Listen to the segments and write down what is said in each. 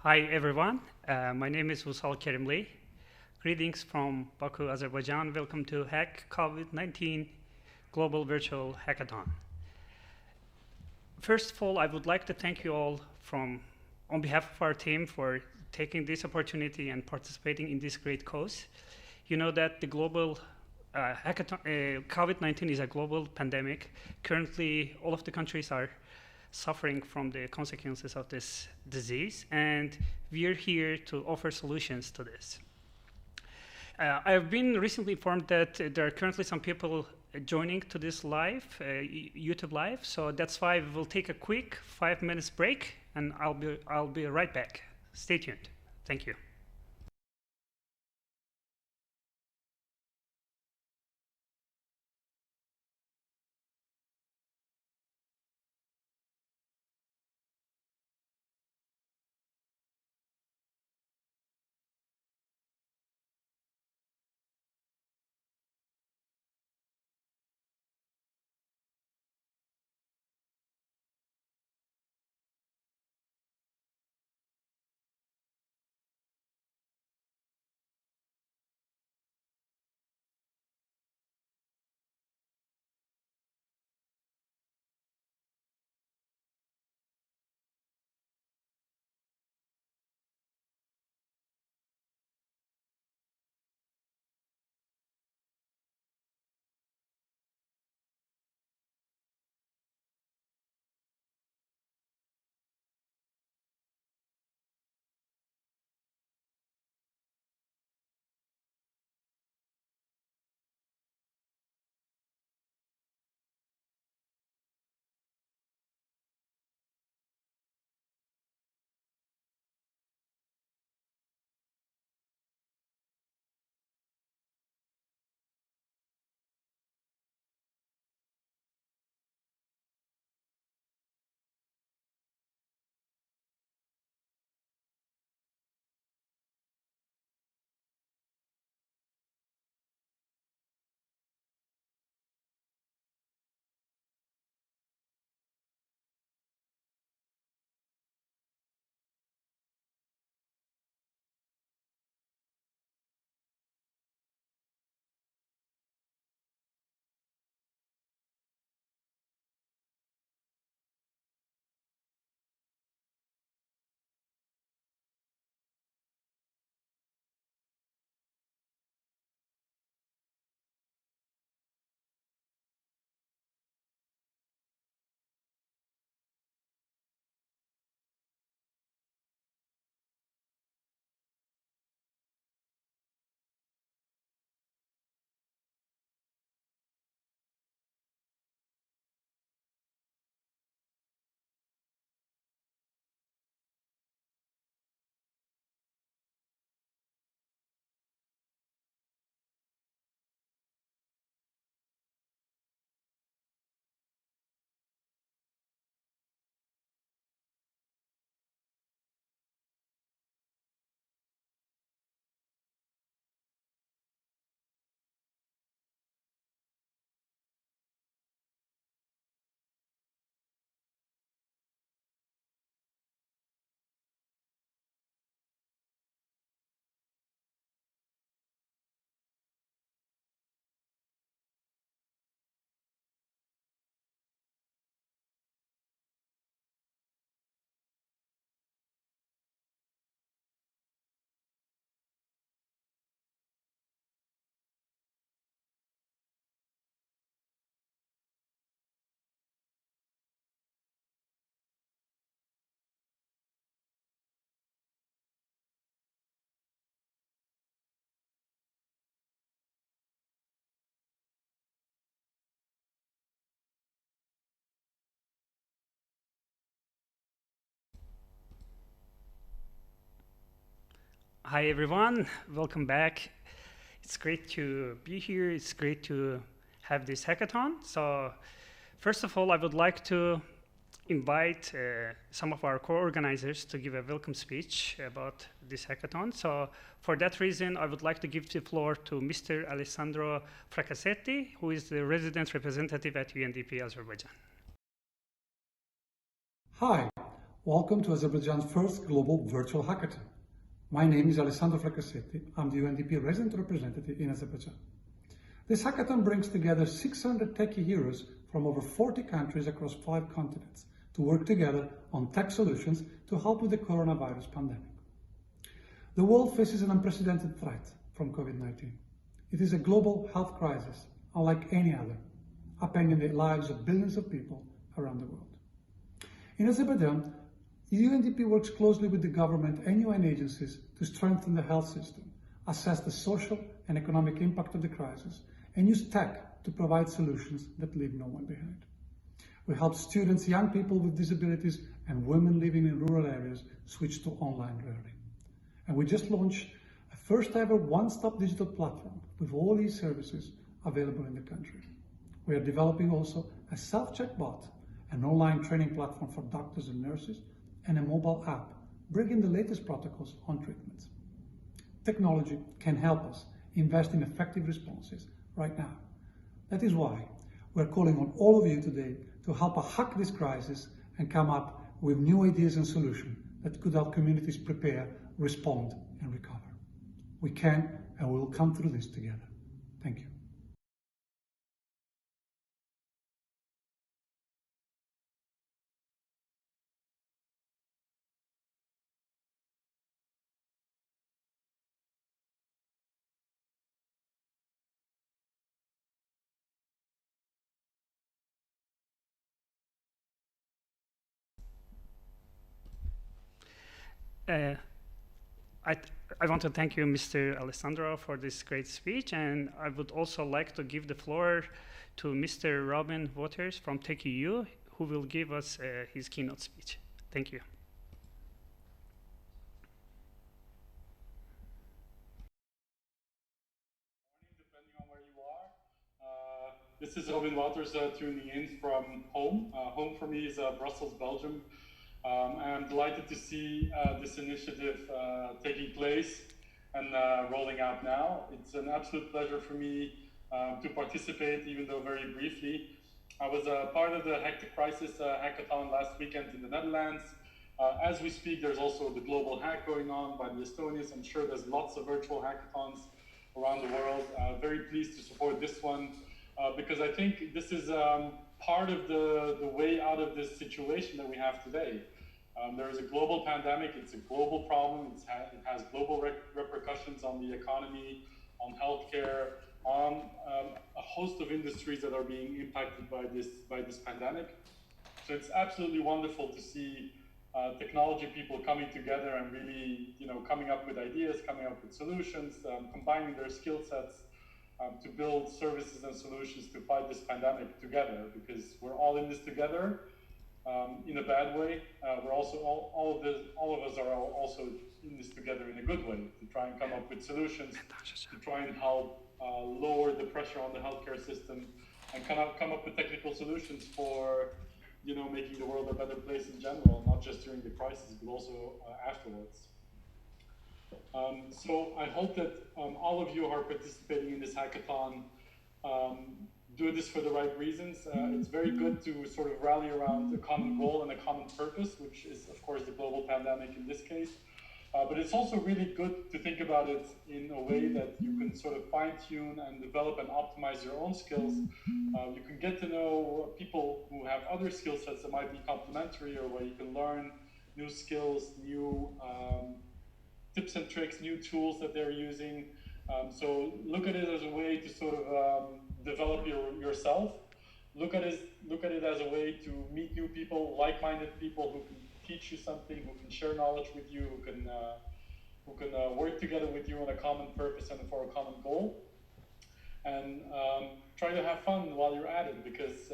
Hi everyone, my name is Vusal Kerimli. Greetings from Baku, Azerbaijan. Welcome to Hack COVID-19 Global Virtual Hackathon. First of all, I would like to thank you all on behalf of our team for taking this opportunity and participating in this great cause. You know that the global COVID-19 is a global pandemic. Currently, all of the countries are suffering from the consequences of this disease, and we're here to offer solutions to this. I have been recently informed that there are currently some people joining to this live, YouTube live, so that's why we will take a quick 5 minutes break, and I'll be right back. Stay tuned. Thank you. Hi everyone, welcome back. It's great to be here. It's great to have this hackathon. So first of all, I would like to invite some of our co-organizers to give a welcome speech about this hackathon. So for that reason, I would like to give the floor to Mr. Alessandro Fracassetti, who is the resident representative at UNDP Azerbaijan. Hi, Welcome to Azerbaijan's first global virtual hackathon. My name is Alessandro Fracassetti. I'm the UNDP resident representative in Azerbaijan. This hackathon brings together 600 techie heroes from over 40 countries across 5 continents to work together on tech solutions to help with the coronavirus pandemic. The world faces an unprecedented threat from COVID-19. It is a global health crisis, unlike any other, upending the lives of billions of people around the world. In Azerbaijan, the UNDP works closely with the government and UN agencies to strengthen the health system, assess the social and economic impact of the crisis, and use tech to provide solutions that leave no one behind. We help students, young people with disabilities, and women living in rural areas switch to online learning. And we just launched a first ever one-stop digital platform with all these services available in the country. We are developing also a self-check bot, an online training platform for doctors and nurses, and a mobile app bringing the latest protocols on treatments. Technology can help us invest in effective responses right now. That is why we're calling on all of you today to help us hack this crisis and come up with new ideas and solutions that could help communities prepare, respond, and recover. We can and we will come through this together. Thank you. Uh, I want to thank you, Mr. Alessandro, for this great speech, and I would also like to give the floor to Mr. Robin Waters from TechEU, who will give us his keynote speech. Thank you. Depending on where you are. This is Robin Waters tuning in from home. Home for me is Brussels, Belgium. I'm delighted to see this initiative taking place and rolling out now. It's an absolute pleasure for me to participate, even though very briefly. I was part of the Hack the Crisis hackathon last weekend in the Netherlands. As we speak, there's also the Global Hack going on by the Estonians. I'm sure there's lots of virtual hackathons around the world. Very pleased to support this one because I think this is part of the way out of this situation that we have today. There is a global pandemic, it's a global problem, it has global repercussions on the economy, on healthcare, on a host of industries that are being impacted by this pandemic. So it's absolutely wonderful to see technology people coming together and really, coming up with ideas, coming up with solutions, combining their skill sets to build services and solutions to fight this pandemic together, because we're all in this together. In a bad way, we're also all of us are also in this together in a good way to try and come up with solutions to try and help lower the pressure on the healthcare system and come up with technical solutions for making the world a better place in general, not just during the crisis but also afterwards. So I hope that all of you who are participating in this hackathon do this for the right reasons. It's very good to sort of rally around a common goal and a common purpose, which is, of course, the global pandemic in this case. But it's also really good to think about it in a way that you can sort of fine-tune and develop and optimize your own skills. You can get to know people who have other skill sets that might be complementary, or where you can learn new skills, new tips and tricks, new tools that they're using. So look at it as a way to sort of develop yourself. Look at it as a way to meet new people, like-minded people who can teach you something, who can share knowledge with you, who can work together with you on a common purpose and for a common goal. And try to have fun while you're at it, because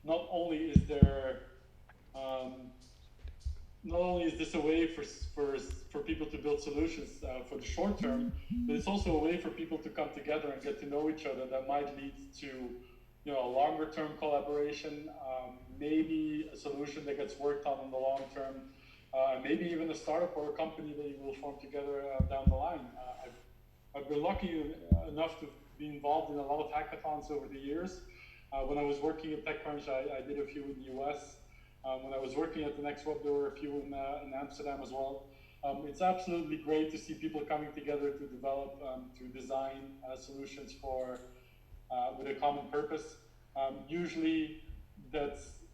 not only is this a way for people to build solutions for the short term, but it's also a way for people to come together and get to know each other that might lead to a longer term collaboration, maybe a solution that gets worked on in the long term, maybe even a startup or a company that you will form together down the line. I've been lucky enough to be involved in a lot of hackathons over the years. When I was working at TechCrunch, I did a few in the US. When I was working at the Next Web, there were a few in Amsterdam as well. It's absolutely great to see people coming together to develop, to design solutions for with a common purpose. Usually,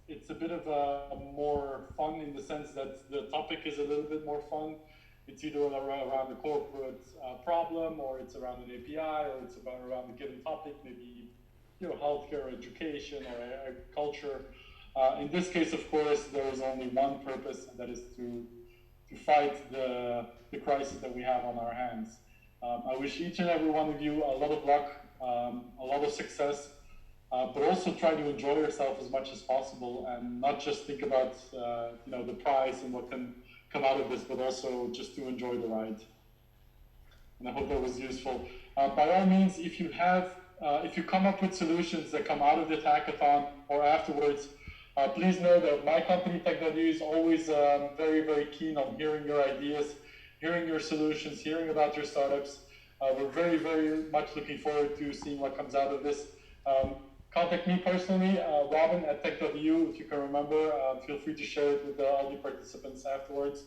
it's a bit of a more fun in the sense that the topic is a little bit more fun. It's either around a corporate problem, or it's around an API, or it's around a given topic, maybe healthcare, or education, or agriculture. In this case, of course, there is only one purpose, and that is to fight the crisis that we have on our hands. I wish each and every one of you a lot of luck, a lot of success, but also try to enjoy yourself as much as possible, and not just think about the prize and what can come out of this, but also just to enjoy the ride. And I hope that was useful. By all means, if you come up with solutions that come out of this hackathon or afterwards, please know that my company, Tech.eu, is always very, very keen on hearing your ideas, hearing your solutions, hearing about your startups. We're very, very much looking forward to seeing what comes out of this. Contact me personally, Robin at Tech.eu, if you can remember. Feel free to share it with all the participants afterwards.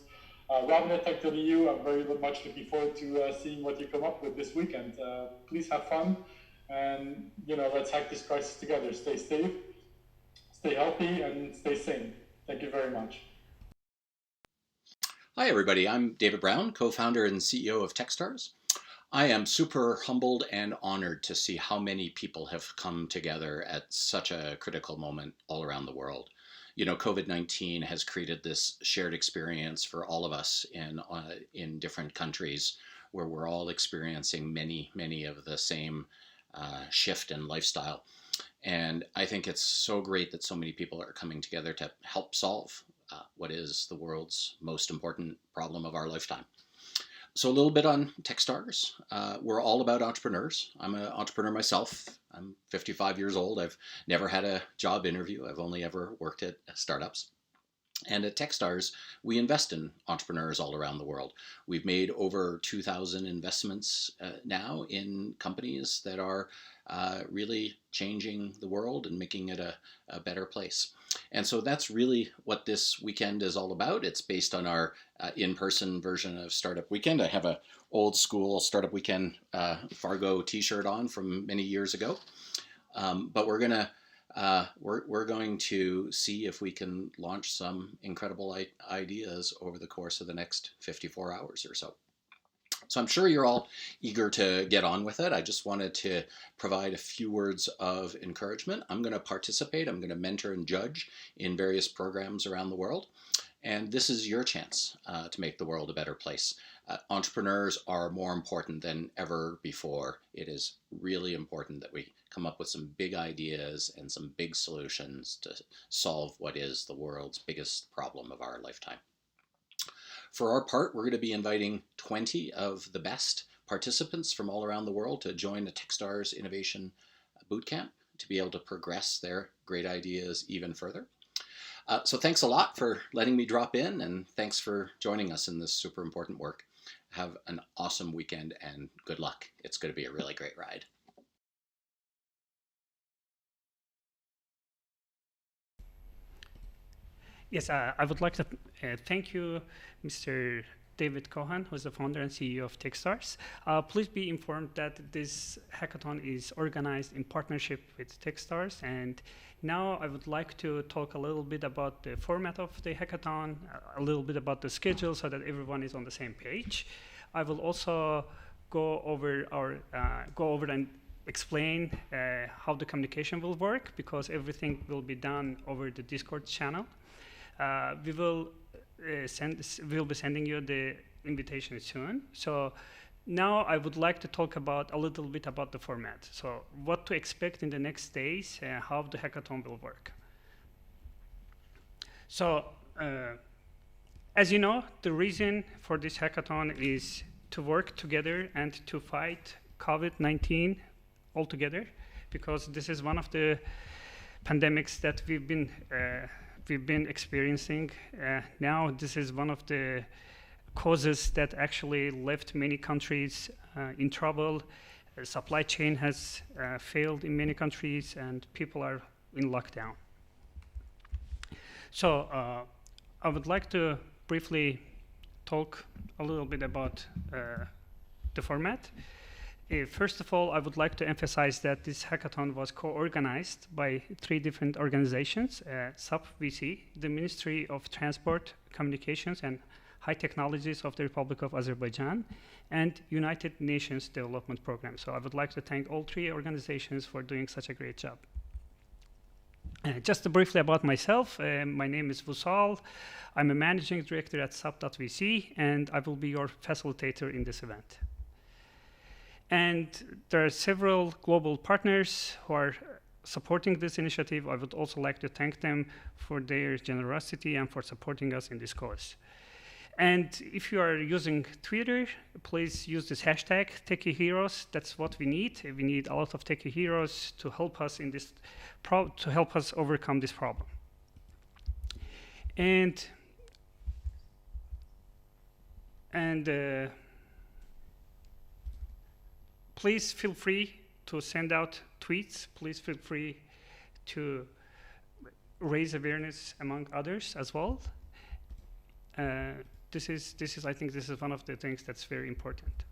Robin at Tech.eu, I'm very much looking forward to seeing what you come up with this weekend. Please have fun, and let's hack this crisis together. Stay safe, stay healthy, and stay sane. Thank you very much. Hi everybody, I'm David Brown, co-founder and CEO of Techstars. I am super humbled and honored to see how many people have come together at such a critical moment all around the world. COVID-19 has created this shared experience for all of us in different countries, where we're all experiencing many of the same shift in lifestyle. And I think it's so great that so many people are coming together to help solve what is the world's most important problem of our lifetime. So a little bit on Techstars. We're all about entrepreneurs. I'm an entrepreneur myself. I'm 55 years old. I've never had a job interview. I've only ever worked at startups. And at Techstars, we invest in entrepreneurs all around the world. We've made over 2,000 investments now in companies that are really changing the world and making it a better place. And so that's really what this weekend is all about. It's based on our in-person version of Startup Weekend. I have an old school Startup Weekend Fargo t-shirt on from many years ago. But we're going to see if we can launch some incredible ideas over the course of the next 54 hours or so. So I'm sure you're all eager to get on with it. I just wanted to provide a few words of encouragement. I'm going to participate. I'm going to mentor and judge in various programs around the world. And this is your chance to make the world a better place. Entrepreneurs are more important than ever before. It is really important that we come up with some big ideas and some big solutions to solve what is the world's biggest problem of our lifetime. For our part, we're going to be inviting 20 of the best participants from all around the world to join the Techstars Innovation Bootcamp to be able to progress their great ideas even further. So thanks a lot for letting me drop in, and thanks for joining us in this super important work. Have an awesome weekend and good luck. It's going to be a really great ride. Yes, I would like to thank you, Mr. David Cohen, who is the founder and CEO of Techstars. Please be informed that this hackathon is organized in partnership with Techstars. And now I would like to talk a little bit about the format of the hackathon, a little bit about the schedule, so that everyone is on the same page. I will also go over and explain how the communication will work, because everything will be done over the Discord channel. We will we'll be sending you the invitation soon. So now I would like to talk a little bit about the format. So what to expect in the next days, how the hackathon will work. So as you know, the reason for this hackathon is to work together and to fight COVID-19 all together, because this is one of the pandemics that we've been experiencing. Now this is one of the causes that actually left many countries in trouble. Supply chain has failed in many countries, and people are in lockdown. So I would like to briefly talk a little bit about the format. First of all, I would like to emphasize that this hackathon was co-organized by 3 different organizations, SAP VC, the Ministry of Transport, Communications and High Technologies of the Republic of Azerbaijan, and United Nations Development Program. So I would like to thank all 3 organizations for doing such a great job. Just briefly about myself, my name is Vusal. I'm a managing director at SAP.VC, and I will be your facilitator in this event. And there are several global partners who are supporting this initiative. I would also like to thank them for their generosity and for supporting us in this cause. And if you are using Twitter, please use this hashtag #TechieHeroes. That's what we need. We need a lot of techie heroes to help us in this to help us overcome this problem. And please feel free to send out tweets. Please feel free to raise awareness among others as well. This is, I think this is one of the things that's very important.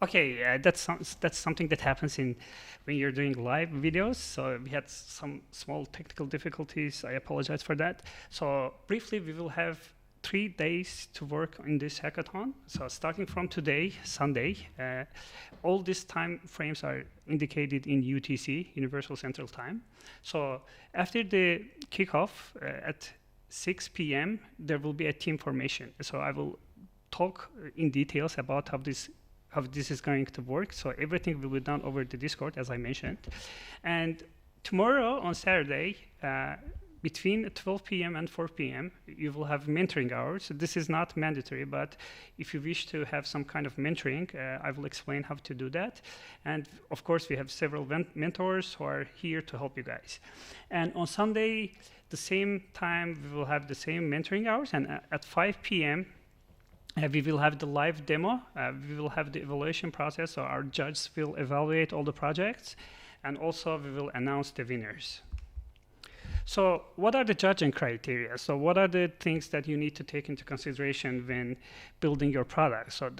Okay, that's something that happens when you're doing live videos. So we had some small technical difficulties. I apologize for that. So briefly, we will have 3 days to work on this hackathon. So starting from today, Sunday, all these time frames are indicated in UTC, Universal Central Time. So after the kickoff at 6 p.m., there will be a team formation. So I will talk in details about how this is going to work. So everything will be done over the Discord, as I mentioned. And tomorrow on Saturday, between 12 p.m. and 4 p.m., you will have mentoring hours. So this is not mandatory, but if you wish to have some kind of mentoring, I will explain how to do that. And of course, we have several mentors who are here to help you guys. And on Sunday, the same time, we will have the same mentoring hours. And at 5 p.m., we will have the live demo. We will have the evaluation process, so our judges will evaluate all the projects, and also we will announce the winners. So what are the judging criteria? So what are the things that you need to take into consideration when building your product? So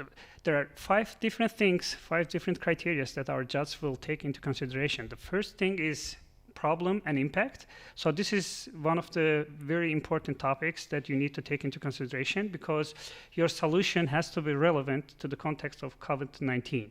there are 5 different things, 5 different criteria that our judges will take into consideration. The first thing is problem and impact. So this is one of the very important topics that you need to take into consideration, because your solution has to be relevant to the context of COVID-19.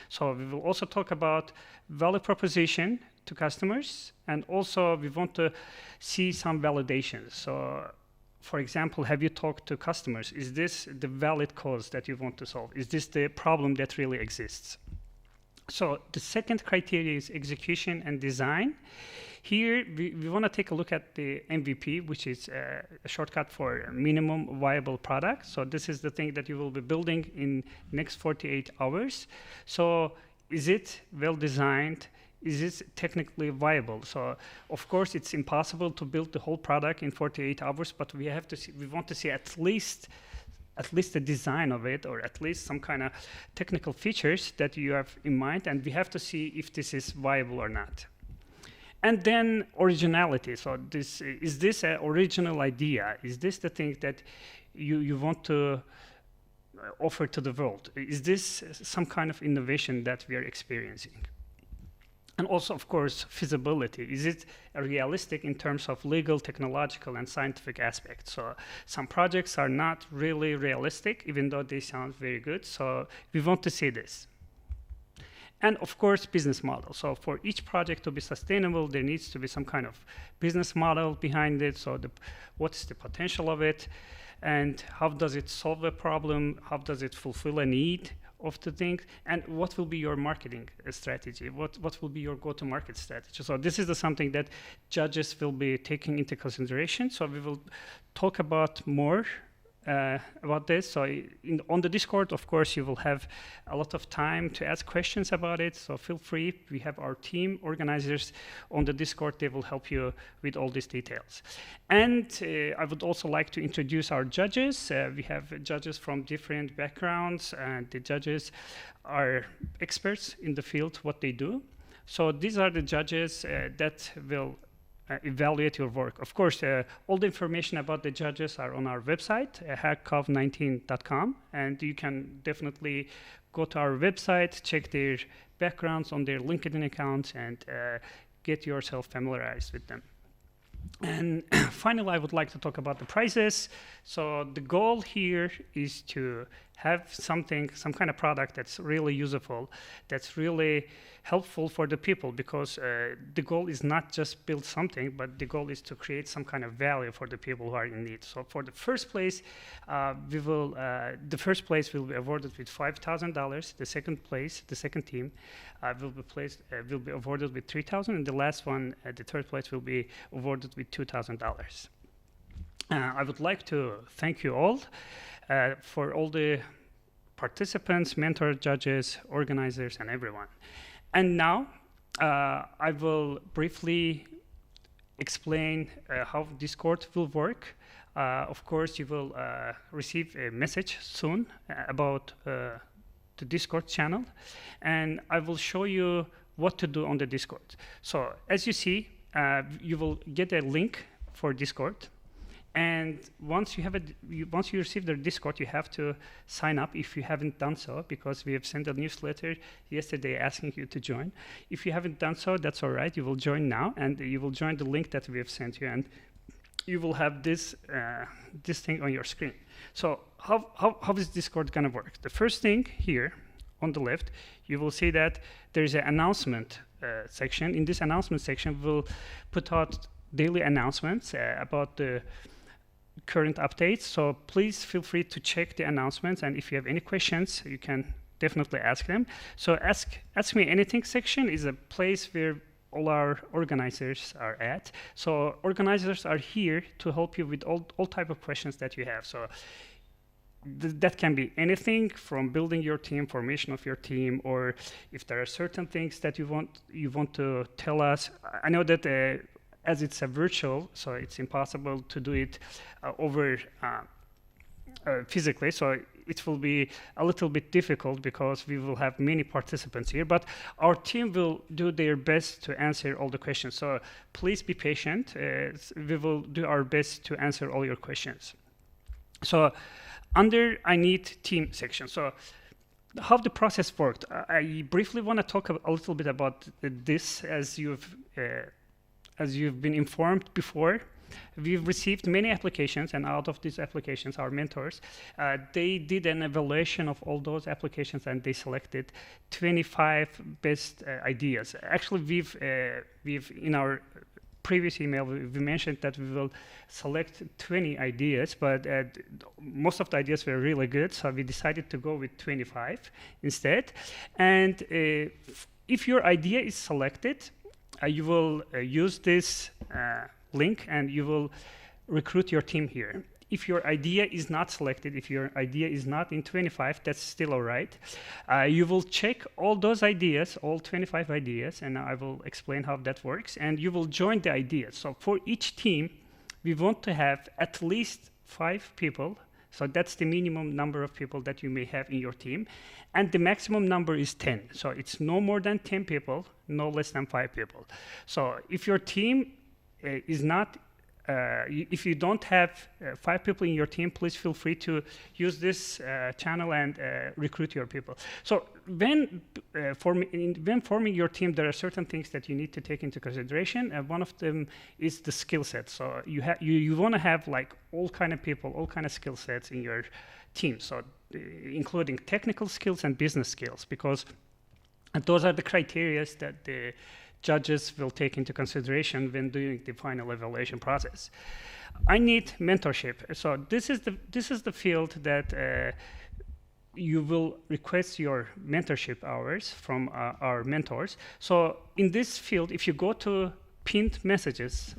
So we will also talk about value proposition to customers, and also we want to see some validations. So for example, have you talked to customers? Is this the valid cause that you want to solve? Is this the problem that really exists? So the second criteria is execution and design. Here, we want to take a look at the MVP, which is a shortcut for minimum viable product. So this is the thing that you will be building in next 48 hours. So is it well designed? Is it technically viable? So of course, it's impossible to build the whole product in 48 hours, but we want to see at least the design of it, or at least some kind of technical features that you have in mind, and we have to see if this is viable or not. And then originality. So is this an original idea? Is this the thing that you want to offer to the world? Is this some kind of innovation that we are experiencing? And also, of course, feasibility. Is it realistic in terms of legal, technological, and scientific aspects? So some projects are not really realistic, even though they sound very good. So we want to see this. And of course, business model. So for each project to be sustainable, there needs to be some kind of business model behind it. So what's the potential of it? And how does it solve a problem? How does it fulfill a need? of the thing, and what will be your marketing strategy, what will be your go-to-market strategy. So this is something that judges will be taking into consideration. So we will talk about more about this. So on the Discord, of course, you will have a lot of time to ask questions about it. So feel free. We have our team organizers on the Discord. They will help you with all these details. And I would also like to introduce our judges. We have judges from different backgrounds, and the judges are experts in the field, what they do. So these are the judges that will evaluate your work. Of course, all the information about the judges are on our website, hackcov19.com, and you can definitely go to our website, check their backgrounds on their LinkedIn accounts, and get yourself familiarized with them. And finally, I would like to talk about the prizes. So the goal here is to have some kind of product that's really useful, that's really helpful for the people, because the goal is not just build something, but the goal is to create some kind of value for the people who are in need. So for the first place, the first place will be awarded with $5,000. The second place, the second team, will be awarded with $3,000, and the last one, the third place, will be awarded with $2,000. I would like to thank you all for all the participants, mentors, judges, organizers, and everyone. And now I will briefly explain how Discord will work. Of course, you will receive a message soon about the Discord channel, and I will show you what to do on the Discord. So as you see, you will get a link for Discord. And once you receive the Discord, you have to sign up if you haven't done so, because we have sent a newsletter yesterday asking you to join. If you haven't done so, that's all right. You will join now, and you will join the link that we have sent you, and you will have this thing on your screen. So how is Discord gonna work? The first thing here on the left, you will see that there is an announcement section. In this announcement section, we'll put out daily announcements about the current updates. So please feel free to check the announcements, and if you have any questions, you can definitely ask them. So ask me anything section is a place where all our organizers are at. So organizers are here to help you with all type of questions that you have. So that can be anything from building your team, formation of your team, or if there are certain things that you want to tell us. I know that as it's a virtual, so it's impossible to do it over physically, so it will be a little bit difficult because we will have many participants here, but our team will do their best to answer all the questions. So please be patient. We will do our best to answer all your questions. So under I need team section, so how the process worked, I briefly want to talk a little bit about this. As you've been informed before, we've received many applications, and out of these applications, our mentors, they did an evaluation of all those applications, and they selected 25 best ideas. Actually, we've in our previous email, we mentioned that we will select 20 ideas, but most of the ideas were really good, so we decided to go with 25 instead. And if your idea is selected, you will use this link, and you will recruit your team here. If your idea is not selected, if your idea is not in 25, that's still all right. You will check all those ideas, all 25 ideas, and I will explain how that works, and you will join the ideas. So for each team, we want to have at least 5 people. So that's the minimum number of people that you may have in your team. And the maximum number is 10. So it's no more than 10 people, no less than 5 people. So if your team is not, if you don't have 5 people in your team, please feel free to use this channel and recruit your people. So when forming your team, there are certain things that you need to take into consideration, and one of them is the skill set. So you want to have like all kind of people, all kind of skill sets in your team. So including technical skills and business skills, because those are the criteria that the judges will take into consideration when doing the final evaluation process. I need mentorship. So this is the field that you will request your mentorship hours from our mentors. So in this field, if you go to pinned messages,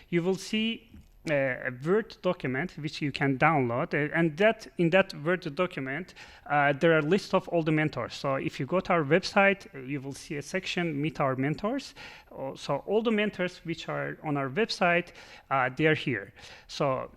you will see a Word document which you can download, and that in that Word document there are a list of all the mentors. So if you go to our website, you will see a section Meet Our Mentors. So all the mentors which are on our website, they are here. So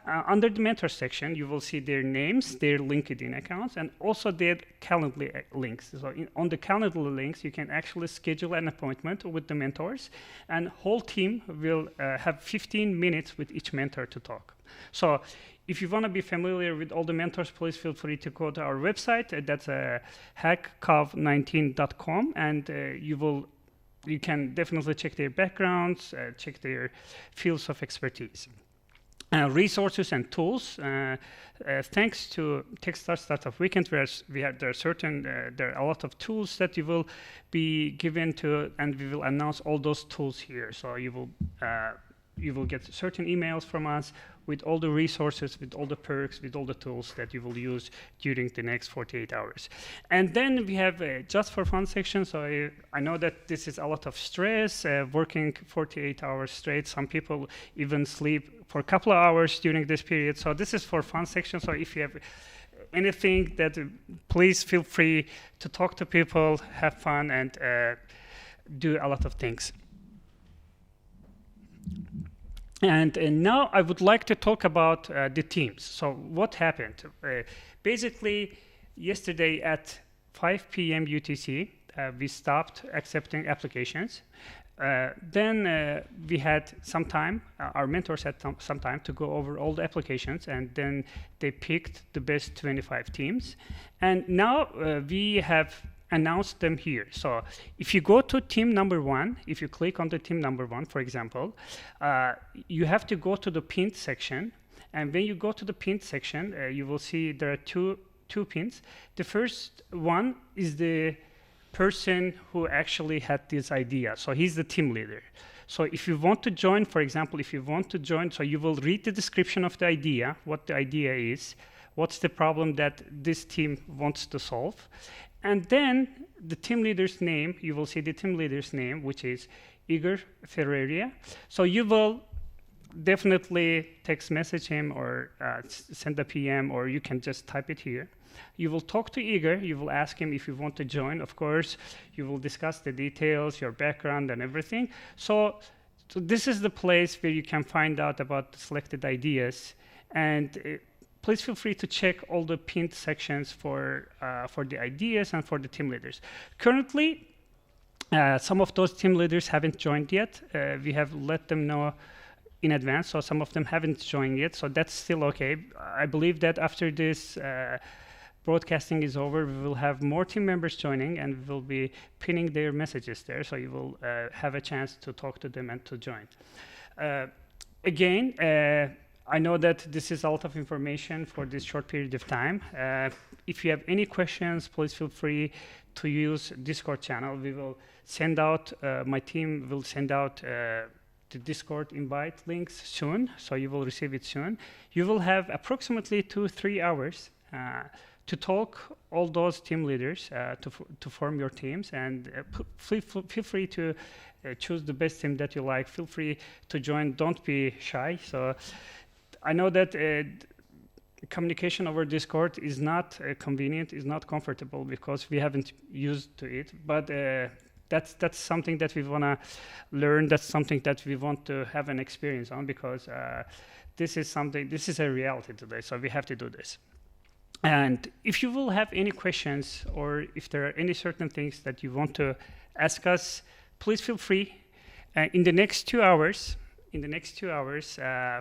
under the mentor section, you will see their names, their LinkedIn accounts, and also their Calendly links. So on the Calendly links, you can actually schedule an appointment with the mentors, and whole team will have 15 minutes with each mentor to talk. So if you want to be familiar with all the mentors, please feel free to go to our website. That's hackcov19.com, and you can definitely check their backgrounds, check their fields of expertise. Resources and tools. Thanks to Techstars Startup Weekend, there are a lot of tools that you will be given to, and we will announce all those tools here. So you will get certain emails from us with all the resources, with all the perks, with all the tools that you will use during the next 48 hours. And then we have a just for fun section. So I know that this is a lot of stress, working 48 hours straight. Some people even sleep for a couple of hours during this period. So this is for fun section. So if you have anything that, please feel free to talk to people, have fun, and do a lot of things. And now I would like to talk about the teams. So what happened? Basically, yesterday at 5 p.m. UTC, we stopped accepting applications. Then we had some time, our mentors had some time to go over all the applications, and then they picked the best 25 teams. And now we have announced them here. So if you go to team number 1, if you click on the team number 1, for example, you have to go to the pinned section. And when you go to the pinned section, you will see there are two pins. The first one is the person who actually had this idea. So he's the team leader. So if you want to join, for example, so you will read the description of the idea, what the idea is, what's the problem that this team wants to solve. And then the team leader's name, you will see the team leader's name, which is Igor Ferreira. So you will definitely text message him or send a PM, or you can just type it here. You will talk to Igor. You will ask him if you want to join. Of course, you will discuss the details, your background, and everything. So this is the place where you can find out about the selected ideas. And please feel free to check all the pinned sections for the ideas and for the team leaders. Currently, some of those team leaders haven't joined yet. We have let them know in advance, so some of them haven't joined yet, so that's still okay. I believe that after this broadcasting is over, we will have more team members joining, and we will be pinning their messages there, so you will have a chance to talk to them and to join. Again, I know that this is a lot of information for this short period of time. If you have any questions, please feel free to use Discord channel. We will send out, my team will send out the Discord invite links soon, so you will receive it soon. You will have approximately 2-3 hours to talk all those team leaders to form your teams, and feel free to choose the best team that you like. Feel free to join. Don't be shy. So I know that communication over Discord is not convenient, is not comfortable because we haven't used to it, but that's something that we want to learn. That's something that we want to have an experience on, because this is a reality today, so we have to do this. And if you will have any questions, or if there are any certain things that you want to ask us, please feel free. In the next 2 hours,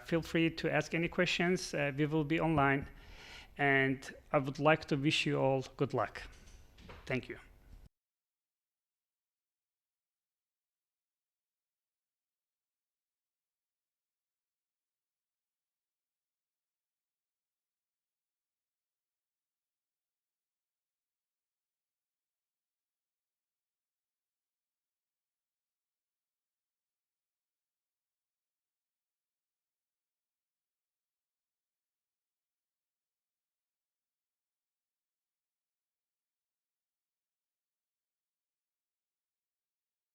feel free to ask any questions. We will be online, and I would like to wish you all good luck. Thank you.